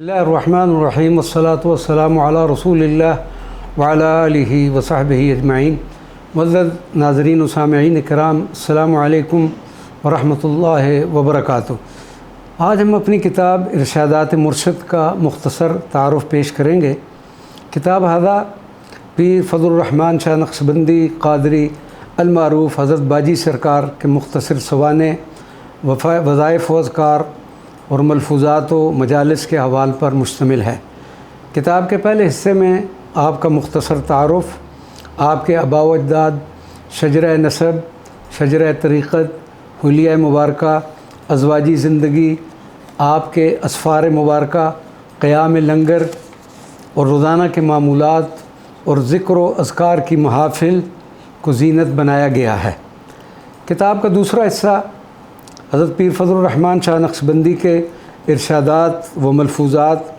बिस्मिल्लाहिर्रहमानिर्रहीम वस्सलातु वस्सलामु अला रसूलिल्लाह व अला आलिहि व सहबिहि अजमईन। मुअज़्ज़ज़ नाज़रीन व सामिईन इकराम, अस्सलामु अलैकुम व रहमतुल्लाहि व बरकातुहू। आज हम अपनी किताब इरशादात मुर्शिद का मुख्तसर तारुफ़ पेश करेंगे। किताब हादा पीर फज़लुर रहमान शाह नक्शबंदी क़ादरी अल-मारूफ़ हज़रत बाजी सरकार के मुख्तसर सवाने वज़ाइफ़ व अज़कार और मलफूज़ात व मजालिस के हवाल पर मुश्तमिल है। किताब के पहले हिस्से में आपका मुख्तसर तारुफ़, आपके आबा व अजदाद, शजरा नसब, शजरा तरीक़त, हुलिया मुबारका, अज़वाजी ज़िंदगी, आपके असफ़ार मुबारका, क़याम लंगर और रोज़ाना के मामूलात और ज़िक्र व अज़कार की महाफ़िल को ज़ीनत बनाया गया है। किताब का दूसरा हिस्सा हज़रत पीर फज़लुर रहमान शाह नक्शबंदी के इरशादात व मलफूज़ात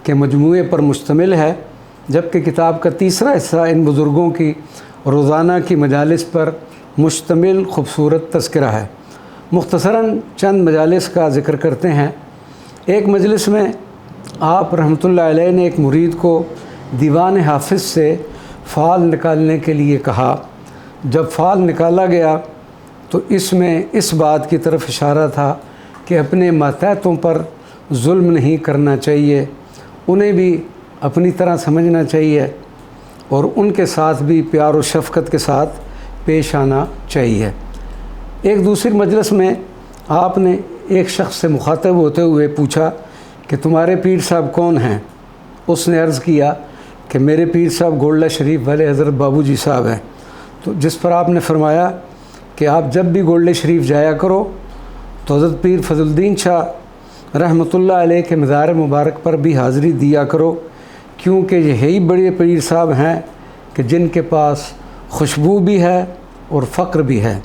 के मजमूए पर मुश्तमिल है, जबकि किताब का तीसरा हिस्सा इन बुज़ुर्गों की रोज़ाना की मजालिस पर मुश्तमिल ख़ूबसूरत तज़किरा है। मुख्तसरन चंद मजालिस का ज़िक्र करते हैं। एक मजलिस में आप रहमतुल्लाह अलैह ने एक मुरीद को दीवान हाफिज़ से फ़ाल निकालने के लिए कहा। जब फ़ाल निकाला गया तो इसमें इस बात की तरफ इशारा था कि अपने मातहतों पर जुल्म नहीं करना चाहिए, उन्हें भी अपनी तरह समझना चाहिए और उनके साथ भी प्यार व शफ़क़त के साथ पेश आना चाहिए। एक दूसरी मजलिस में आपने एक शख्स से मुखातब होते हुए पूछा कि तुम्हारे पीर साहब कौन हैं? उसने अर्ज़ किया कि मेरे पीर साहब गोल्डा शरीफ वाले हज़रत बाबूजी साहब हैं। तो जिस पर आपने फरमाया कि आप जब भी गोल्डे शरीफ जाया करो तो हज़रत पीर फज़लुद्दीन शाह रहमतुल्लाह अलैह के मज़ार मुबारक पर भी हाज़िरी दिया करो, क्योंकि यही बड़े पीर साहब हैं कि जिनके पास खुशबू भी है और फ़क्र भी है।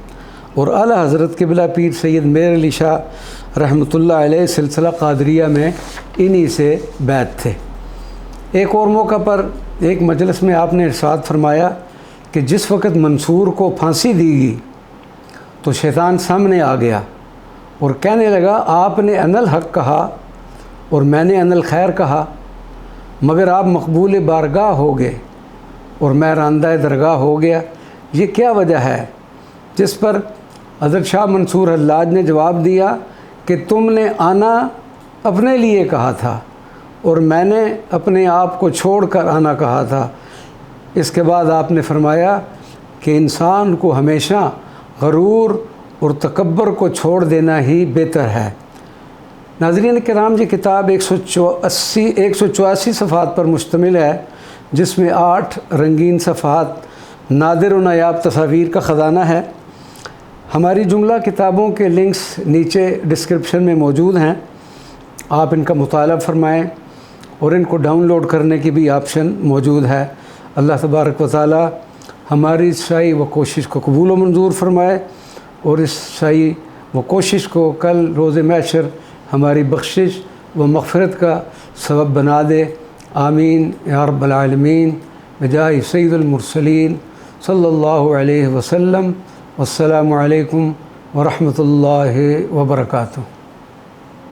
और आला हज़रत क़िबला पीर सैयद मेहर अली शाह रहमतुल्लाह अलैह सिलसिला क़ादरिया में इन्हीं से बैत थे। एक और मौका पर एक मजलिस में आपने इरशाद फरमाया कि जिस वक़्त मंसूर को फांसी दी गई तो शैतान सामने आ गया और कहने लगा आपने अनल हक़ कहा और मैंने अनल खैर कहा, मगर आप मकबूल बारगाह हो गए और मैं रांदा दरगाह हो गया, ये क्या वजह है? जिस पर हज़रत शाह मंसूर हल्लाज ने जवाब दिया कि तुमने आना अपने लिए कहा था और मैंने अपने आप को छोड़ कर आना कहा था। इसके बाद आपने फरमाया कि इंसान को हमेशा गरूर और तकब्बर को छोड़ देना ही बेहतर है। नाज़रीन किराम, ये किताब 184 सफ़हात पर मुश्तमिल है, जिसमें 8 रंगीन सफ़हात नादिर व नायाब तस्वीर का ख़जाना है। हमारी जुमला किताबों के लिंक्स नीचे डिस्क्रिप्शन में मौजूद हैं, आप इनका मुताला फ़रमाएँ और इनको डाउनलोड करने की भी ऑप्शन मौजूद है। अल्लाह तबारक व तआला हमारी इस साई व कोशिश को कबूल व मंजूर फरमाए और इस साई व कोशिश को कल रोज़ महशर हमारी बख्शिश व मग़फ़िरत का सबब बना दे। आमीन या रब्बल आलमीन। बिजाहि सय्यिदुल मुरसलीन सल्लल्लाहु अलैहि वसल्लम। वस्सलामु अलैकुम व रहमतुल्लाहि व बरकातुहू।